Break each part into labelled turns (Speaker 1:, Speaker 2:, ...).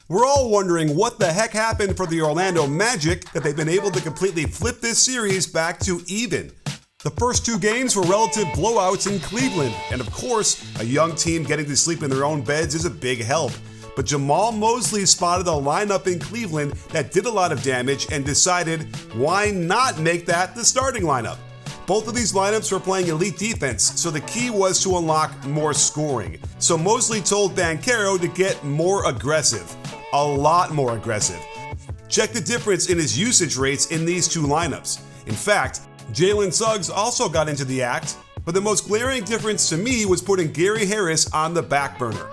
Speaker 1: We're all wondering what the heck happened for the Orlando Magic that they've been able to completely flip this series back to even. The first two games were relative blowouts in Cleveland, and of course, a young team getting to sleep in their own beds is a big help. But Jamahl Mosley spotted a lineup in Cleveland that did a lot of damage and decided, why not make that the starting lineup? Both of these lineups were playing elite defense, so the key was to unlock more scoring. So Mosley told Banchero to get more aggressive. A lot more aggressive. Check the difference in his usage rates in these two lineups. In fact, Jalen Suggs also got into the act, but the most glaring difference to me was putting Gary Harris on the back burner.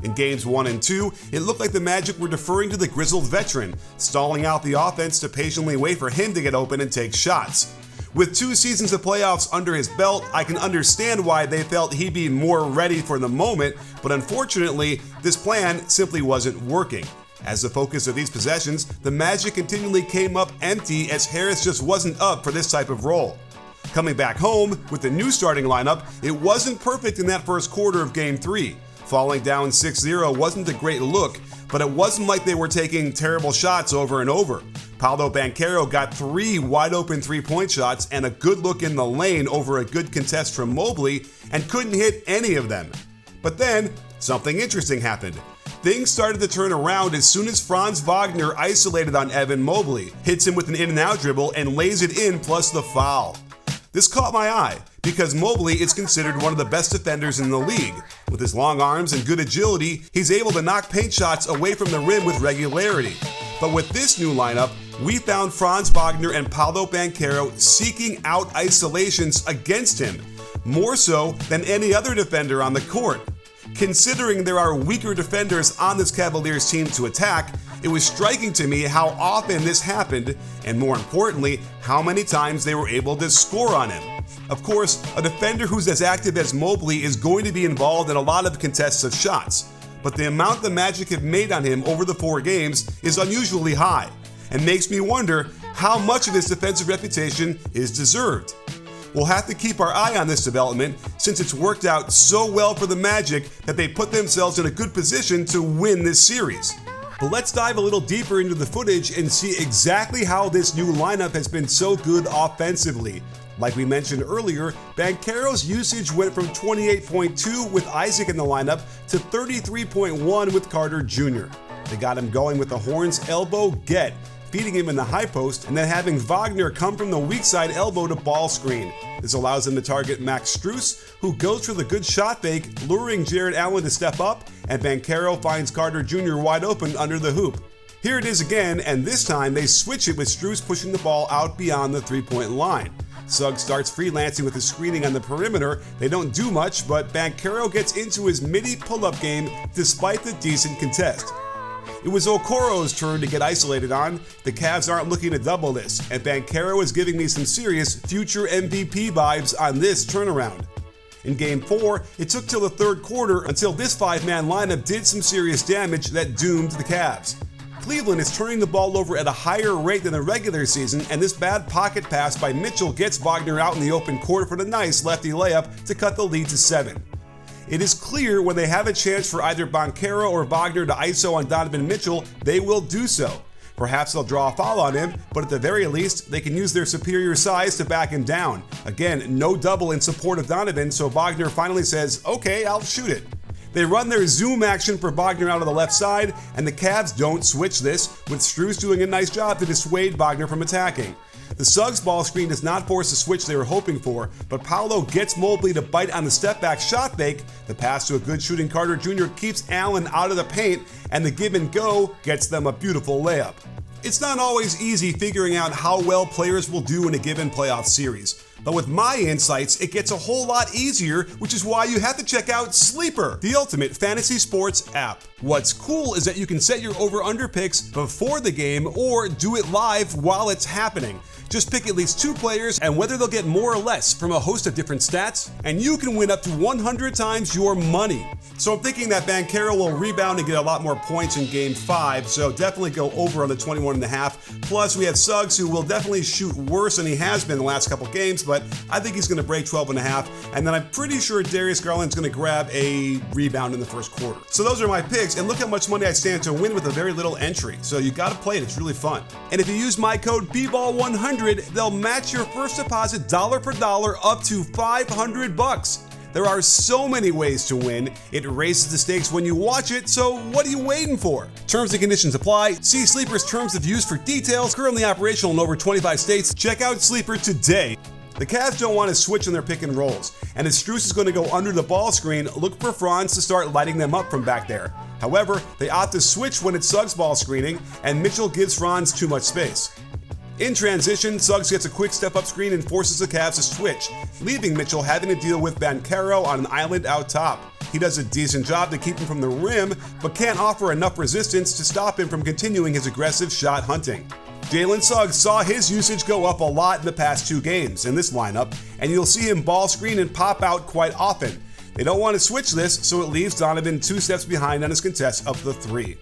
Speaker 1: In games 1 and 2, it looked like the Magic were deferring to the grizzled veteran, stalling out the offense to patiently wait for him to get open and take shots. With 2 seasons of playoffs under his belt, I can understand why they felt he'd be more ready for the moment, but unfortunately, this plan simply wasn't working. As the focus of these possessions, the Magic continually came up empty as Harris just wasn't up for this type of role. Coming back home, with the new starting lineup, it wasn't perfect in that first quarter of Game 3. Falling down 6-0 wasn't a great look, but it wasn't like they were taking terrible shots over and over. Paolo Banchero got 3 wide-open three-point shots and a good look in the lane over a good contest from Mobley and couldn't hit any of them. But then, something interesting happened. Things started to turn around as soon as Franz Wagner isolated on Evan Mobley, hits him with an in-and-out dribble, and lays it in plus the foul. This caught my eye because Mobley is considered one of the best defenders in the league. With his long arms and good agility, he's able to knock paint shots away from the rim with regularity. But with this new lineup, we found Franz Wagner and Paolo Banchero seeking out isolations against him, more so than any other defender on the court. Considering there are weaker defenders on this Cavaliers team to attack, it was striking to me how often this happened, and more importantly, how many times they were able to score on him. Of course, a defender who's as active as Mobley is going to be involved in a lot of contests of shots, but the amount the Magic have made on him over the 4 games is unusually high, and makes me wonder how much of his defensive reputation is deserved. We'll have to keep our eye on this development since it's worked out so well for the Magic that they put themselves in a good position to win this series. But let's dive a little deeper into the footage and see exactly how this new lineup has been so good offensively. Like we mentioned earlier, Banchero's usage went from 28.2 with Isaac in the lineup to 33.1 with Carter Jr. They got him going with the Horns elbow get, feeding him in the high post, and then having Wagner come from the weak side elbow to ball screen. This allows him to target Max Strus, who goes for the good shot fake, luring Jarrett Allen to step up, and Banchero finds Carter Jr. wide open under the hoop. Here it is again, and this time they switch it with Strus pushing the ball out beyond the three-point line. Suggs starts freelancing with his screening on the perimeter. They don't do much, but Banchero gets into his midi pull-up game despite the decent contest. It was Okoro's turn to get isolated on. The Cavs aren't looking to double this, and Banchero is giving me some serious future MVP vibes on this turnaround. In Game 4, it took till the third quarter until this 5-man lineup did some serious damage that doomed the Cavs. Cleveland is turning the ball over at a higher rate than the regular season, and this bad pocket pass by Mitchell gets Wagner out in the open court for the nice lefty layup to cut the lead to 7. It is clear when they have a chance for either Banchero or Wagner to ISO on Donovan Mitchell, they will do so. Perhaps they'll draw a foul on him, but at the very least, they can use their superior size to back him down. Again, no double in support of Donovan, so Wagner finally says, okay, I'll shoot it. They run their zoom action for Wagner out of the left side, and the Cavs don't switch this, with Strus doing a nice job to dissuade Wagner from attacking. The Suggs ball screen does not force the switch they were hoping for, but Paolo gets Mobley to bite on the step-back shot fake. The pass to a good shooting Carter Jr. keeps Allen out of the paint, and the give and go gets them a beautiful layup. It's not always easy figuring out how well players will do in a given playoff series, but with my insights, it gets a whole lot easier, which is why you have to check out Sleeper, the ultimate fantasy sports app. What's cool is that you can set your over-under picks before the game or do it live while it's happening. Just pick at least 2 players and whether they'll get more or less from a host of different stats, and you can win up to 100 times your money. So I'm thinking that Banchero will rebound and get a lot more points in Game 5, so definitely go over on the 21.5. Plus, we have Suggs, who will definitely shoot worse than he has been the last couple games, but I think he's going to break 12.5, and then I'm pretty sure Darius Garland's going to grab a rebound in the first quarter. So those are my picks, and look how much money I stand to win with a very little entry. So you got to play it, it's really fun. And if you use my code BBALL100, they'll match your first deposit dollar per dollar up to $500. There are so many ways to win. It raises the stakes when you watch it, so what are you waiting for? Terms and conditions apply. See Sleeper's terms of use for details. Currently operational in over 25 states. Check out Sleeper today. The Cavs don't want to switch on their pick and rolls, and if Strus is going to go under the ball screen, look for Franz to start lighting them up from back there. However, they opt to switch when it's Suggs ball screening, and Mitchell gives Franz too much space. In transition, Suggs gets a quick step-up screen and forces the Cavs to switch, leaving Mitchell having to deal with Banchero on an island out top. He does a decent job to keep him from the rim, but can't offer enough resistance to stop him from continuing his aggressive shot hunting. Jalen Suggs saw his usage go up a lot in the past 2 games in this lineup, and you'll see him ball screen and pop out quite often. They don't want to switch this, so it leaves Donovan 2 steps behind on his contest of the 3.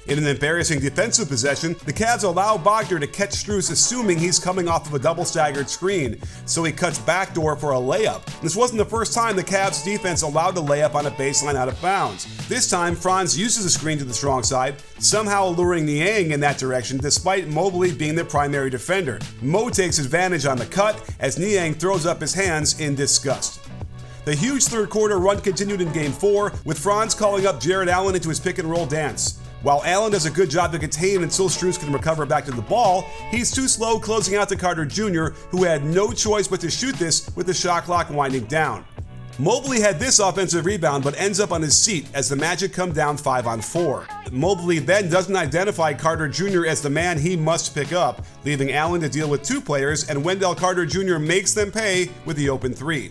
Speaker 1: In an embarrassing defensive possession, the Cavs allow Bogner to catch Strus assuming he's coming off of a double staggered screen, so he cuts backdoor for a layup. This wasn't the first time the Cavs defense allowed a layup on a baseline out of bounds. This time, Franz uses a screen to the strong side, somehow alluring Niang in that direction despite Mobley being the primary defender. Mo takes advantage on the cut as Niang throws up his hands in disgust. The huge third quarter run continued in Game 4, with Franz calling up Jared Allen into his pick and roll dance. While Allen does a good job to contain until Strus can recover back to the ball, he's too slow closing out to Carter Jr., who had no choice but to shoot this with the shot clock winding down. Mobley had this offensive rebound but ends up on his seat as the Magic come down 5-on-4. Mobley then doesn't identify Carter Jr. as the man he must pick up, leaving Allen to deal with 2 players, and Wendell Carter Jr. makes them pay with the open 3.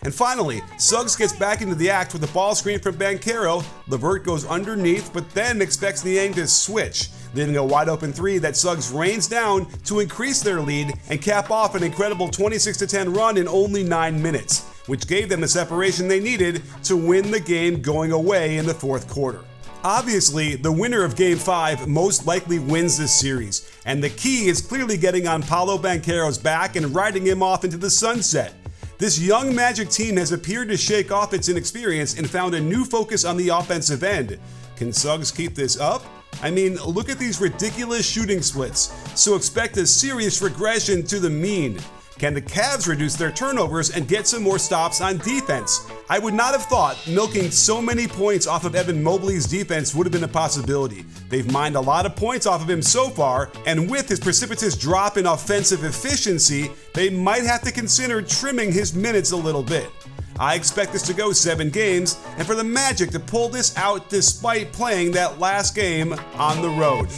Speaker 1: And finally, Suggs gets back into the act with a ball screen from Banchero. LeVert goes underneath, but then expects Niang to switch, leaving a wide open 3 that Suggs rains down to increase their lead and cap off an incredible 26-10 run in only 9 minutes, which gave them the separation they needed to win the game going away in the fourth quarter. Obviously, the winner of Game 5 most likely wins this series, and the key is clearly getting on Paolo Banchero's back and riding him off into the sunset. This young Magic team has appeared to shake off its inexperience and found a new focus on the offensive end. Can Suggs keep this up? I mean, look at these ridiculous shooting splits, so expect a serious regression to the mean. Can the Cavs reduce their turnovers and get some more stops on defense? I would not have thought milking so many points off of Evan Mobley's defense would have been a possibility. They've mined a lot of points off of him so far, and with his precipitous drop in offensive efficiency, they might have to consider trimming his minutes a little bit. I expect this to go 7 games, and for the Magic to pull this out despite playing that last game on the road.